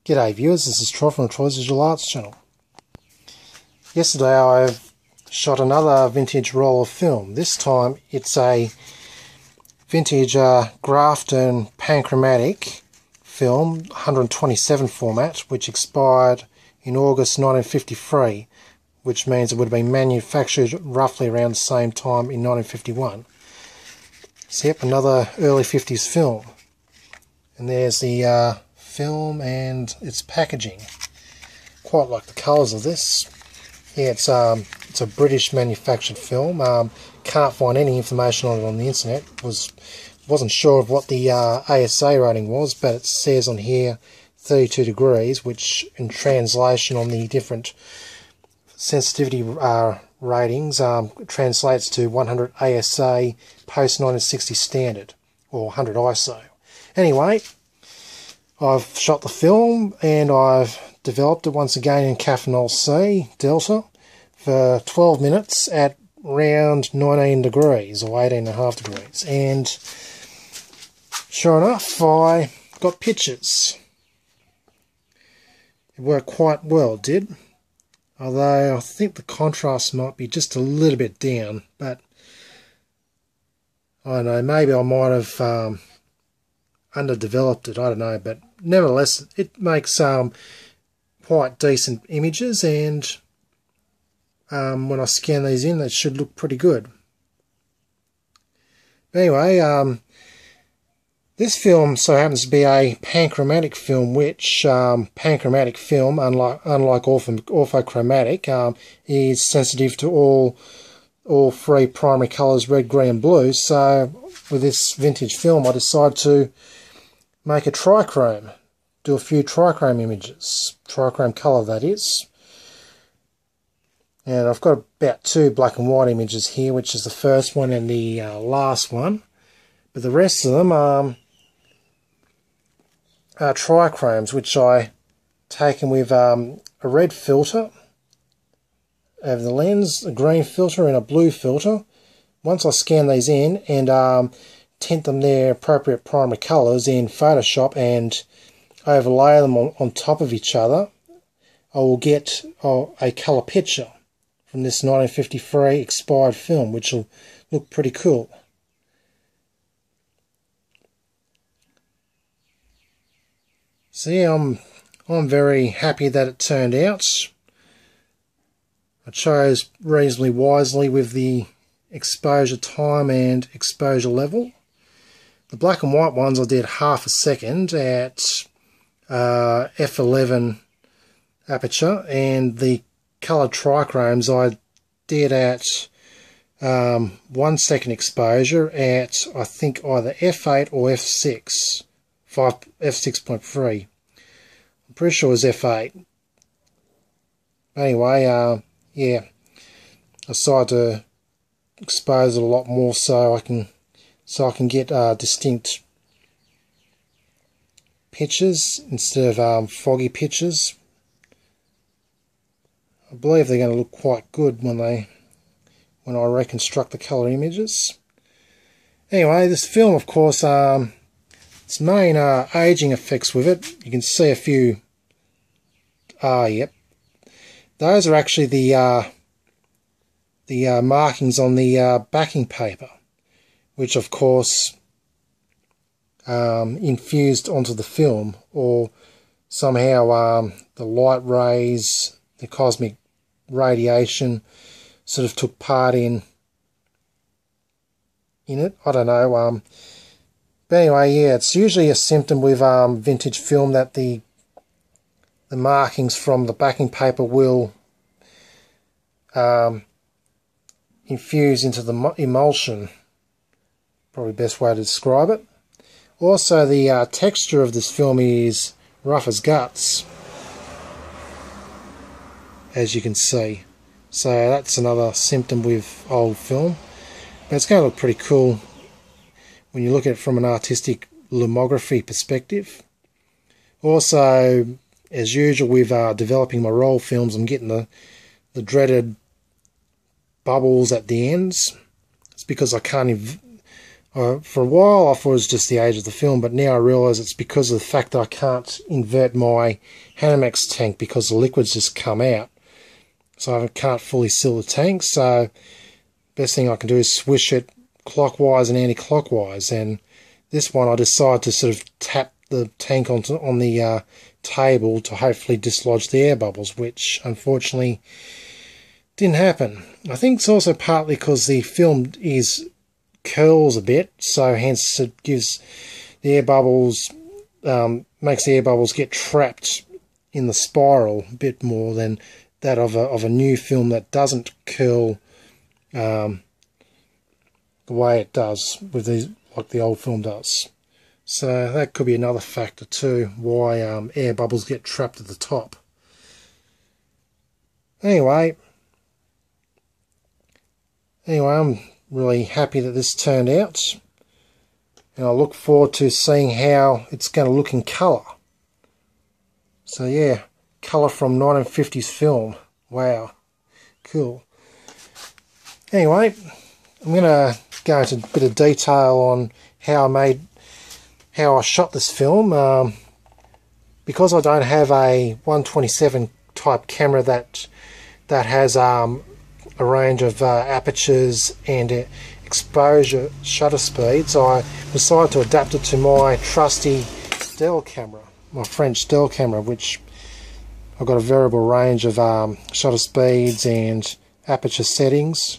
G'day viewers, this is Troy from the Troy's Visual Arts channel. Yesterday I shot another vintage roll of film. This time it's a vintage Grafton Panchromatic film, 127 format, which expired in August 1953, which means it would have been manufactured roughly around the same time in 1951. So yep, another early 50s film. And there's the film and its packaging. Quite like the colours of this. Yeah, it's a British manufactured film. Can't find any information on it on the internet. Wasn't sure of what the ASA rating was, but it says on here 32 degrees, which in translation on the different sensitivity ratings translates to 100 ASA post 1960 standard, or 100 ISO. Anyway, I've shot the film and I've developed it once again in Cathanol C Delta for 12 minutes at around 19 degrees or 18.5 degrees, and sure enough I got pictures. It worked quite well, it did, although I think the contrast might be just a little bit down, but I don't know, maybe I might have underdeveloped it, I don't know, but nevertheless it makes quite decent images, and when I scan these in they should look pretty good. But anyway, this film so happens to be a panchromatic film, which panchromatic film, unlike orthochromatic, is sensitive to all three primary colours, red, green and blue. So with this vintage film I decided to make a trichrome, do a few trichrome images, trichrome colour that is. And I've got about 2 black and white images here, which is the first one and the last one. But the rest of them are trichromes, which I taken with a red filter over the lens, a green filter and a blue filter. Once I scan these in and tint them their appropriate primary colours in Photoshop and overlay them on top of each other, I will get a colour picture from this 1953 expired film, which will look pretty cool. So yeah, I'm very happy that it turned out. I chose reasonably wisely with the exposure time and exposure level. The black and white ones I did half a second at f11 aperture, and the coloured trichromes I did at 1 second exposure at I think either f8 or f6, f6.3. I'm pretty sure it was f8. Anyway, yeah, I decided to expose it a lot more so I can get distinct pictures instead of foggy pictures. I believe they're going to look quite good when I reconstruct the colour images. Anyway, this film, of course, its main aging effects with it, you can see a few. Yep, those are actually the markings on the backing paper, which of course infused onto the film, or somehow the light rays, the cosmic radiation sort of took part in it. I don't know. But anyway, yeah, it's usually a symptom with vintage film that the markings from the backing paper will infuse into the emulsion. Probably the best way to describe it. Also, the texture of this film is rough as guts, as you can see. So that's another symptom with old film. But it's going to look pretty cool when you look at it from an artistic lomography perspective. Also, as usual with developing my roll films, I'm getting the dreaded bubbles at the ends. It's because I can't For a while I thought it was just the age of the film, but now I realise it's because of the fact that I can't invert my Hanamax tank because the liquids just come out. So I can't fully seal the tank, so best thing I can do is swish it clockwise and anti-clockwise. And this one I decided to sort of tap the tank on the table to hopefully dislodge the air bubbles, which unfortunately didn't happen. I think it's also partly because the film curls a bit, so hence it gives the air bubbles, makes the air bubbles get trapped in the spiral a bit more than that of a new film that doesn't curl the way it does with these, like the old film does. So that could be another factor too, why air bubbles get trapped at the top. Anyway, I'm really happy that this turned out, and I look forward to seeing how it's going to look in colour. So yeah, colour from 1950s film. Wow, cool. Anyway, I'm going to go into a bit of detail on how I shot this film. Because I don't have a 127 type camera that has a range of apertures and exposure shutter speeds, I decided to adapt it to my trusty Dell camera, my French Dell camera, which I've got a variable range of shutter speeds and aperture settings.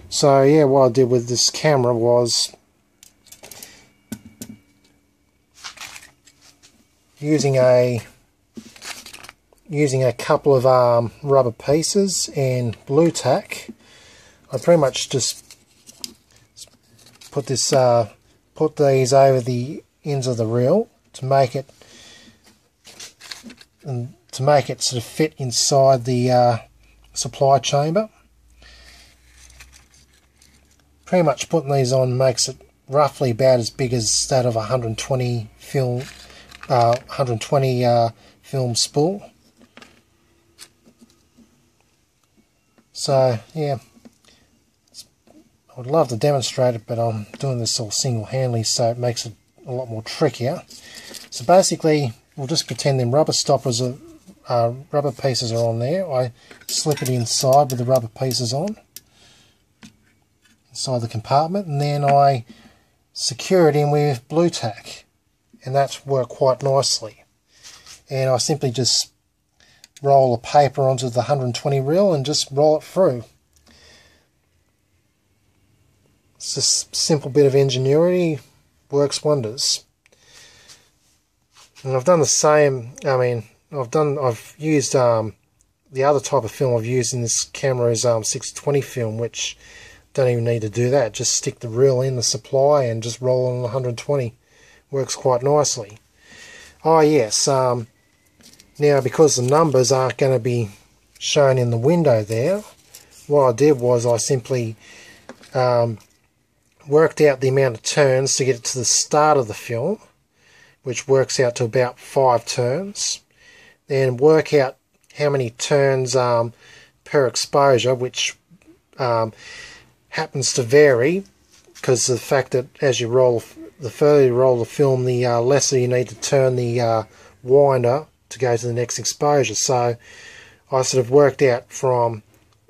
So yeah, what I did with this camera was using a couple of rubber pieces and blue tack. I pretty much just put these over the ends of the reel to make it sort of fit inside the supply chamber. Pretty much putting these on makes it roughly about as big as that of a 120 film spool. So yeah, I would love to demonstrate it, but I'm doing this all single-handedly, so it makes it a lot more trickier. So basically, we'll just pretend them rubber stoppers rubber pieces are on there. I slip it inside with the rubber pieces on, inside the compartment, and then I secure it in with blue tack, and that's worked quite nicely. And I simply just roll the paper onto the 120 reel and just roll it through. It's just a simple bit of ingenuity, works wonders. And I've done the same. I mean, I've used the other type of film I've used in this camera is 620 film, which don't even need to do that. Just stick the reel in the supply and just roll on 120. Works quite nicely. Oh yes, now because the numbers aren't going to be shown in the window there, what I did was I simply worked out the amount of turns to get it to the start of the film, which works out to about 5 turns. Then work out how many turns per exposure, which happens to vary because of the fact that as you roll, the further you roll the film, the lesser you need to turn the winder to go to the next exposure. So I sort of worked out from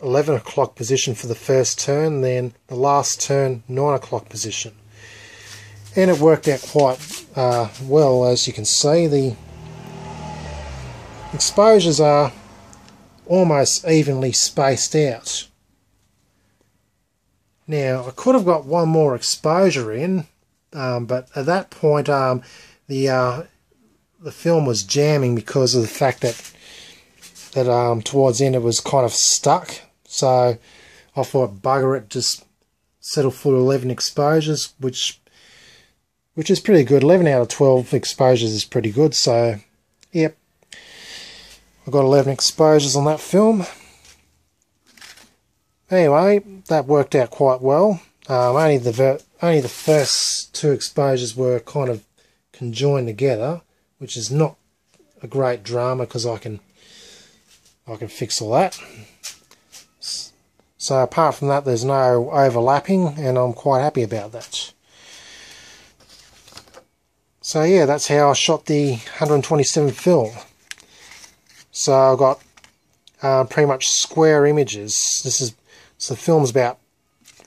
11 o'clock position for the first turn, then the last turn 9 o'clock position, and it worked out quite well. As you can see, the exposures are almost evenly spaced out. Now I could have got one more exposure in, but at that point the film was jamming because of the fact that towards the end it was kind of stuck. So I thought, bugger it, just settle for 11 exposures, which is pretty good. 11 out of 12 exposures is pretty good. So yep, I got 11 exposures on that film. Anyway, that worked out quite well. Only the first 2 exposures were kind of conjoined together, which is not a great drama because I can fix all that. So apart from that, there's no overlapping, and I'm quite happy about that. So yeah, that's how I shot the 127 film. So I've got pretty much square images. So the film's about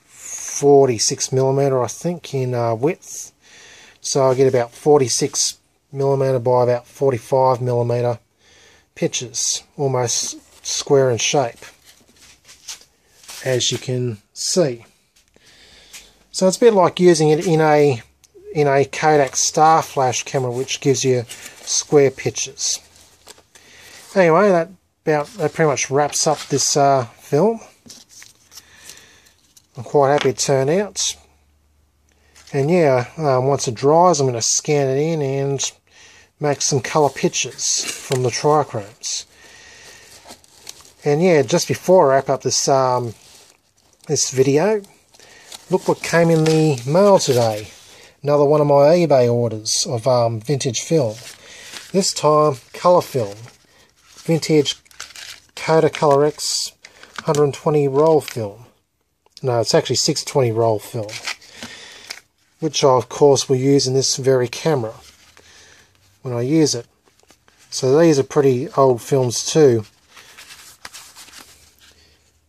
46mm, I think, in width. So I get about 46mm by about 45mm pictures, almost square in shape, as you can see. So it's a bit like using it in a Kodak Star Flash camera, which gives you square pictures. Anyway, that pretty much wraps up this film. I'm quite happy it turned out. And yeah, once it dries, I'm going to scan it in and make some colour pictures from the trichromes. And yeah, just before I wrap up this this video, look what came in the mail today. Another one of my eBay orders of vintage film. This time, colour film. Vintage Kodak Color X 120 roll film. No, it's actually 620 roll film, which I of course will use in this very camera when I use it. So these are pretty old films too.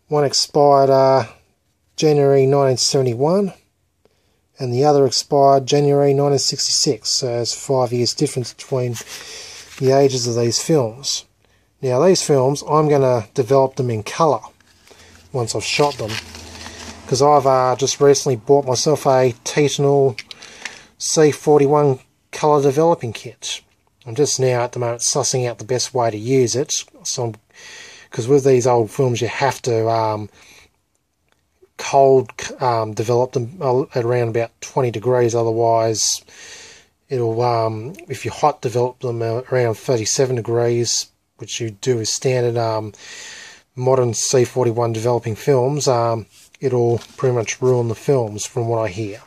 One expired January 1971 and the other expired January 1966, so there's 5 years difference between the ages of these films. Now these films, I'm going to develop them in colour once I've shot them, because I've just recently bought myself a Titanal C41 colour developing kit. I'm just now at the moment sussing out the best way to use it, so because with these old films you have to cold develop them at around about 20 degrees, otherwise it'll, if you hot develop them around 37 degrees, which you do with standard modern C41 developing films, it'll pretty much ruin the films from what I hear.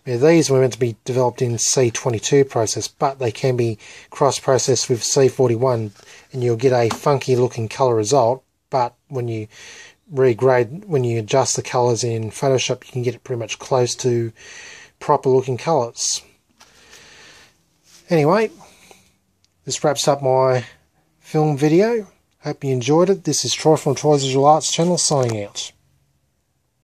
Now, these were meant to be developed in C22 process, but they can be cross-processed with C41 and you'll get a funky looking colour result, but when you regrade, when you adjust the colours in Photoshop, you can get it pretty much close to proper looking colours. Anyway, this wraps up my film video. Hope you enjoyed it. This is Troy from Troy's Visual Arts channel signing out.